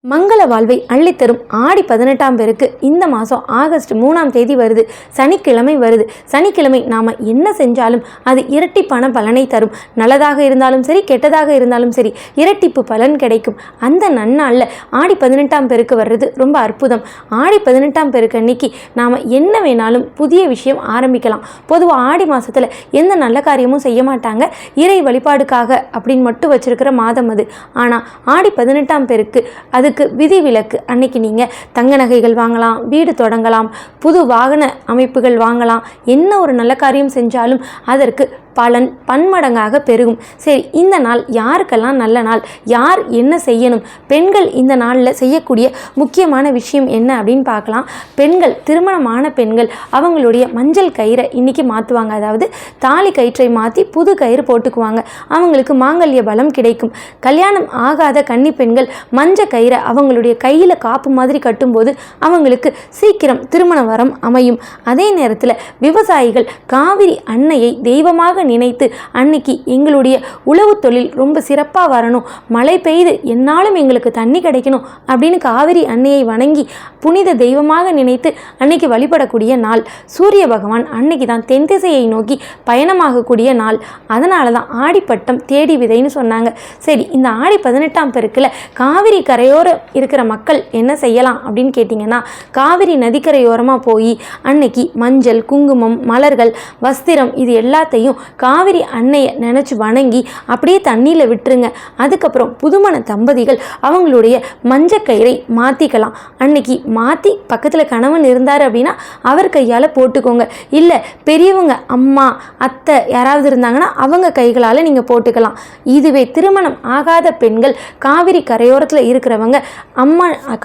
மங்கள வாழ்வை அள்ளித்தரும் ஆடி 18ஆம் பேருக்கு இந்த மாதம் ஆகஸ்ட் 3ஆம் தேதி வருது. சனிக்கிழமை வருது. சனிக்கிழமை நாம் என்ன செஞ்சாலும் அது இரட்டிப்பான பலனை தரும். நல்லதாக இருந்தாலும் சரி, கெட்டதாக இருந்தாலும் சரி, இரட்டிப்பு பலன் கிடைக்கும். அந்த நன்னாளில் ஆடி 18ஆம் பேருக்கு வர்றது ரொம்ப அற்புதம். ஆடி 18ஆம் பேருக்கு அன்னைக்கு நாம் என்ன வேணாலும் புதிய விஷயம் ஆரம்பிக்கலாம். பொதுவாக ஆடி மாதத்தில் எந்த நல்ல காரியமும் செய்ய மாட்டாங்க. இறை வழிபாடுக்காக அப்படின்னு மட்டும் வச்சிருக்கிற மாதம் அது. ஆனால் ஆடி 18ஆம் பேருக்கு அது விதிவிலக்கு. அன்னைக்கு நீங்க தங்க நகைகள் வாங்கலாம், வீடு தொடங்கலாம், புது வாகன அமைப்புகள் வாங்கலாம். என்ன ஒரு நல்ல காரியம் செஞ்சாலும் அதற்கு பலன் பன்மடங்காக பெருகும். சரி, இந்த நாள் யாருக்கெல்லாம் நல்ல நாள், யார் என்ன செய்யணும், பெண்கள் இந்த நாளில் செய்யக்கூடிய முக்கியமான விஷயம் என்ன அப்படின்னு பார்க்கலாம். பெண்கள், திருமணமான பெண்கள் அவங்களுடைய மஞ்சள் கயிறை இன்னைக்கு மாற்றுவாங்க. அதாவது தாலி கயிற்றை மாற்றி புது கயிறு போட்டுக்குவாங்க. அவங்களுக்கு மாங்கல்ய பலம் கிடைக்கும். கல்யாணம் ஆகாத கன்னி பெண்கள் மஞ்சள் கயிறை அவங்களுடைய கையில் காப்பு மாதிரி கட்டும்போது அவங்களுக்கு சீக்கிரம் திருமண வரம் அமையும். அதே நேரத்தில் விவசாயிகள் காவிரி அன்னையை தெய்வமாக நினைத்து அன்னைக்கு எங்களுடைய உழவு தொழில் ரொம்ப சிறப்பாக வரணும், மழை பெய்து என்னாலும் எங்களுக்கு தண்ணி கிடைக்கணும் அப்படின்னு காவிரி அன்னையை வணங்கி புனித தெய்வமாக நினைத்து அன்னைக்கு வழிபடக்கூடிய நாள். சூரிய பகவான் அன்னைக்கு தான் தென் திசையை நோக்கி பயணமாகக்கூடிய நாள். அதனால தான் ஆடிப்பட்டம் தேடி விதைன்னு சொன்னாங்க. சரி, இந்த ஆடி 18ஆம் பெருக்கில் காவிரி கரையோர இருக்கிற மக்கள் என்ன செய்யலாம் அப்படின்னு கேட்டிங்கன்னா, காவிரி நதிக்கரையோரமாக போய் அன்னைக்கு மஞ்சள், குங்குமம், மலர்கள், வஸ்திரம் இது எல்லாத்தையும் காவிரி அன்னையை நினச்சி வணங்கி அப்படியே தண்ணியில் விட்டுருங்க. அதுக்கப்புறம் புதுமண தம்பதிகள் அவங்களுடைய மஞ்சள் கயிறை மாற்றிக்கலாம். அன்னைக்கு மாற்றி பக்கத்தில் கணவன் இருந்தார் அப்படின்னா அவர் கையால் போட்டுக்கோங்க. இல்லை பெரியவங்க, அம்மா, அத்தை யாராவது இருந்தாங்கன்னா அவங்க கைகளால் நீங்கள் போட்டுக்கலாம். இதுவே திருமணம் ஆகாத பெண்கள் காவிரி கரையோரத்தில் இருக்கிறவங்க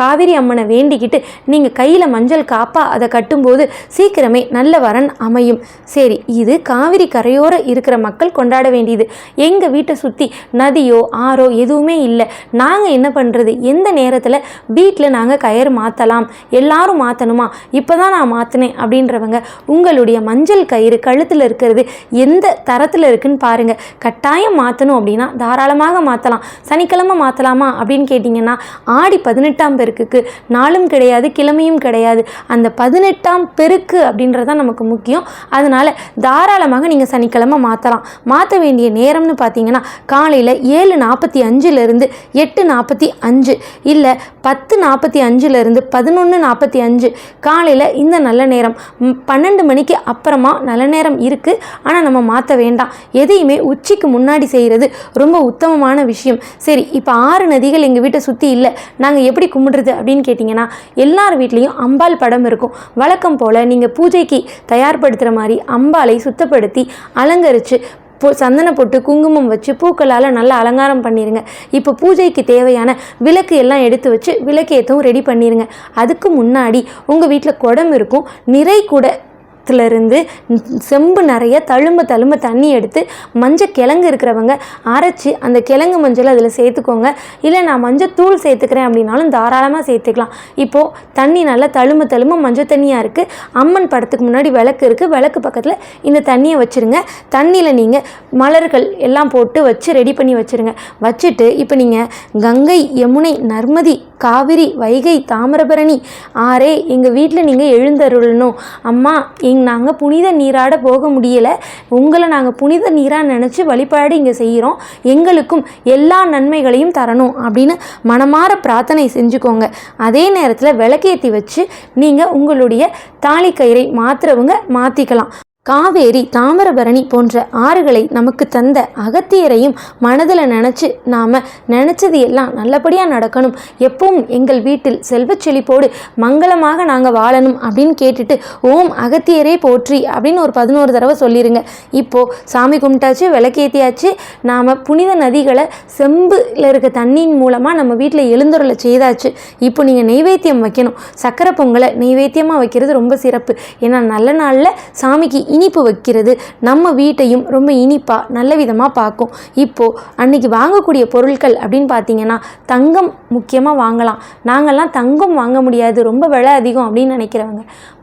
காவிரி அம்மனை வேண்டிக்கிட்டு நீங்கள் கையில் மஞ்சள் காப்பா அதை கட்டும்போது சீக்கிரமே நல்ல வரன் அமையும். சரி, இது காவிரி கரையோர இருக்கிற மக்கள் கொண்டாட வேண்டியது. எங்கள் வீட்டை சுற்றி நதியோ ஆறோ எதுவுமே இல்லை. நாங்கள் என்ன பண்ணுறது, எந்த நேரத்தில் வீட்டில் நாங்கள் கயிறு மாற்றலாம், எல்லாரும் மாற்றணுமா, இப்போ தான் நான் மாற்றினேன் அப்படின்றவங்க உங்களுடைய மஞ்சள் கயிறு கழுத்தில் இருக்கிறது எந்த தரத்தில் இருக்குன்னு பாருங்கள். கட்டாயம் மாற்றணும் அப்படின்னா தாராளமாக மாற்றலாம். சனிக்கிழமை மாற்றலாமா அப்படின்னு கேட்டிங்கன்னா, ஆடி 18ஆம் பெருக்குக்கு நாளும் கிடையாது, கிழமையும் கிடையாது. அந்த 18ஆம் பெருக்கு அப்படின்றதான் நமக்கு முக்கியம். அதனால் தாராளமாக நீங்கள் சனிக்கிழமை மாற்றலாம். மாற்ற வேண்டிய நேரம்னு பார்த்தீங்கன்னா காலையில் 7:45 8:45 இல்லை 10:45 11:45 காலையில் இந்த நல்ல நேரம். 12 மணிக்கு அப்புறமா நல்ல நேரம் இருக்குது. ஆனால் நம்ம மாற்ற வேண்டாம். எதையுமே உச்சிக்கு முன்னாடி செய்கிறது ரொம்ப உத்தமமான விஷயம். சரி, இப்போ 6 நதிகள் எங்கள் வீட்டை சுற்றி இல்லை, நாங்கள் எப்படி கும்பிடுறது அப்படின்னு கேட்டிங்கன்னா, எல்லார் வீட்லேயும் அம்பாள் படம் இருக்கும். வழக்கம் போல் நீங்கள் பூஜைக்கு தயார்படுத்துகிற மாதிரி அம்பாளை சுத்தப்படுத்தி அலங்கரித்து சந்தன போட்டு குங்குமம் வச்சு பூக்களால் நல்லா அலங்காரம் பண்ணிடுங்க. இப்போ பூஜைக்கு தேவையான விளக்கு எல்லாம் எடுத்து வச்சு விளக்கேற்றவும் ரெடி பண்ணிடுங்க. அதுக்கு முன்னாடி உங்கள் வீட்டில் குடம் இருக்கும். நிறை கூட இருந்து செம்பு நிறைய தழும்ப தண்ணி எடுத்து மஞ்சள் கிழங்கு இருக்கிறவங்க அரைச்சி அந்த கிழங்கு மஞ்சள் அதில் சேர்த்துக்கோங்க. இல்லை நான் மஞ்சள் தூள் சேர்த்துக்கிறேன் அப்படின்னாலும் தாராளமாக சேர்த்துக்கலாம். இப்போது தண்ணி நல்லா தழும்ப மஞ்சள் தண்ணியாக இருக்குது. அம்மன் படத்துக்கு முன்னாடி விளக்கு இருக்குது. விளக்கு பக்கத்தில் இந்த தண்ணியை வச்சுருங்க. தண்ணியில் நீங்கள் மலர்கள் எல்லாம் போட்டு வச்சு ரெடி பண்ணி வச்சுருங்க. வச்சுட்டு இப்போ நீங்கள் கங்கை, யமுனை, நர்மதி, காவிரி, வைகை, தாமிரபரணி ஆறே எங்கள் வீட்டில் நீங்கள் எழுந்தருளணும். அம்மா, நாங்கள் புனித நீராட போக முடியலை, உங்களை நாங்கள் புனித நீராக நினச்சி வழிபாடு இங்கே செய்கிறோம், எங்களுக்கும் எல்லா நன்மைகளையும் தரணும் அப்படின்னு மனமாற பிரார்த்தனை செஞ்சுக்கோங்க. அதே நேரத்தில் விளக்கேற்றி வச்சு நீங்கள் உங்களுடைய தாலி கயிறை மாற்றுறவங்க மாற்றிக்கலாம். காவேரி, தாமிரபரணி போன்ற ஆறுகளை நமக்கு தந்த அகத்தியரையும் மனதில் நினச்சி நாம் நினச்சது எல்லாம் நல்லபடியாக நடக்கணும், எப்பவும் எங்கள் வீட்டில் செல்வச் செழிப்போடு மங்களமாக நாங்கள் வாழணும் அப்படின்னு கேட்டுட்டு ஓம் அகத்தியரே போற்றி அப்படின்னு ஒரு 11 தடவை சொல்லிடுங்க. இப்போது சாமி கும்பிட்டாச்சு, விளக்கேற்றியாச்சு, நாம் புனித நதிகளை செம்பில் இருக்க தண்ணியின் மூலமாக நம்ம வீட்டில் எழுந்தருளை செய்தாச்சு. இப்போ நீங்கள் நெய்வேத்தியம் வைக்கணும். சக்கரை பொங்கலை நெய்வேத்தியமாக வைக்கிறது ரொம்ப சிறப்பு. ஏன்னா நல்ல நாளில் சாமிக்கு இனிப்பு வைக்கிறது நம்ம வீட்டையும் ரொம்ப இனிப்பாக நல்ல விதமாக பார்க்கும். இப்போது அன்னைக்கு வாங்கக்கூடிய பொருட்கள் அப்படின்னு பார்த்தீங்கன்னா தங்கம் முக்கியமாக வாங்கலாம். நாங்கள்லாம் தங்கம் வாங்க முடியாது, ரொம்ப விலை அதிகம் அப்படின்னு நினைக்கிறவங்க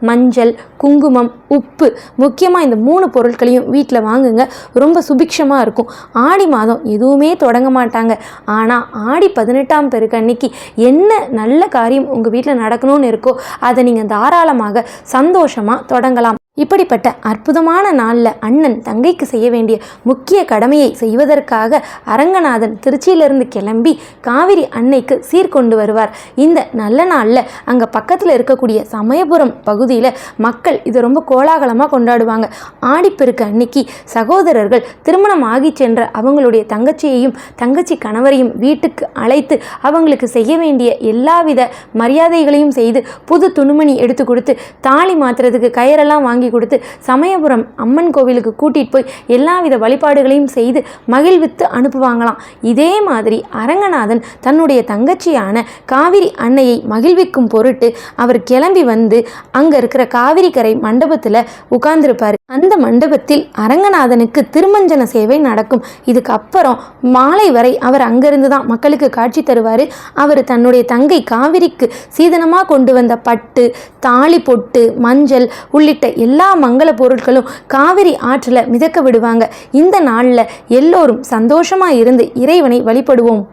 மஞ்சள், குங்குமம், உப்பு, முக்கியமாக இந்த 3 பொருட்களையும் வீட்டில் வாங்குங்க. ரொம்ப சுபிக்ஷமாக இருக்கும். ஆடி மாதம் எதுவுமே தொடங்க மாட்டாங்க. ஆனால் ஆடி 18ஆம் பெருக்கு அன்னைக்கு என்ன நல்ல காரியம் உங்கள் வீட்டில் நடக்கணும்னு இருக்கோ அதை நீங்கள் தாராளமாக சந்தோஷமாக தொடங்கலாம். இப்படிப்பட்ட அற்புதமான நாளில் அண்ணன் தங்கைக்கு செய்ய வேண்டிய முக்கிய கடமையை செய்வதற்காக அரங்கநாதன் திருச்சியிலிருந்து கிளம்பி காவிரி அன்னைக்கு சீர்கொண்டு வருவார். இந்த நல்ல நாளில் அங்கே பக்கத்தில் இருக்கக்கூடிய சமயபுரம் பகுதியில் மக்கள் இதை ரொம்ப கோலாகலமாக கொண்டாடுவாங்க. ஆடிப்பெருக்கு அன்னைக்கு சகோதரர்கள் திருமணம் ஆகி சென்ற அவங்களுடைய தங்கச்சியையும் தங்கச்சி கணவரையும் வீட்டுக்கு அழைத்து அவங்களுக்கு செய்ய வேண்டிய எல்லாவித மரியாதைகளையும் செய்து புது துணிமணி எடுத்து கொடுத்து தாலி மாத்துறதுக்கு கயிறெல்லாம் வாங்கி கொடுத்து சமயபுரம் அம்மன் கோவிலுக்கு கூட்டிட்டு போய் எல்லாவித வழிபாடுகளையும் செய்து மகிழ்வித்து அனுப்புவாங்களாம். இதே மாதிரி அரங்கநாதன் தன்னுடைய தங்கச்சியான காவிரி அன்னையை மகிழ்விக்கும் பொருட்டு அவர் கிளம்பி வந்து அங்க இருக்கிற காவிரி கரை மண்டபத்தில் உட்கார்ந்திருப்பாரு. அந்த மண்டபத்தில் அரங்கநாதனுக்கு திருமஞ்சன சேவை நடக்கும். இதுக்கப்புறம் மாலை வரை அவர் அங்கிருந்து தான் மக்களுக்கு காட்சி தருவார். அவர் தன்னுடைய தங்கை காவிரிக்கு சீதனமாக கொண்டு வந்த பட்டு, தாலி பொட்டு, மஞ்சள் உள்ளிட்ட எல்லா மங்கள பொருட்களும் காவிரி ஆற்றில் மிதக்க விடுவாங்க. இந்த நாளில் எல்லோரும் சந்தோஷமாக இருந்து இறைவனை வழிபடுவோம்.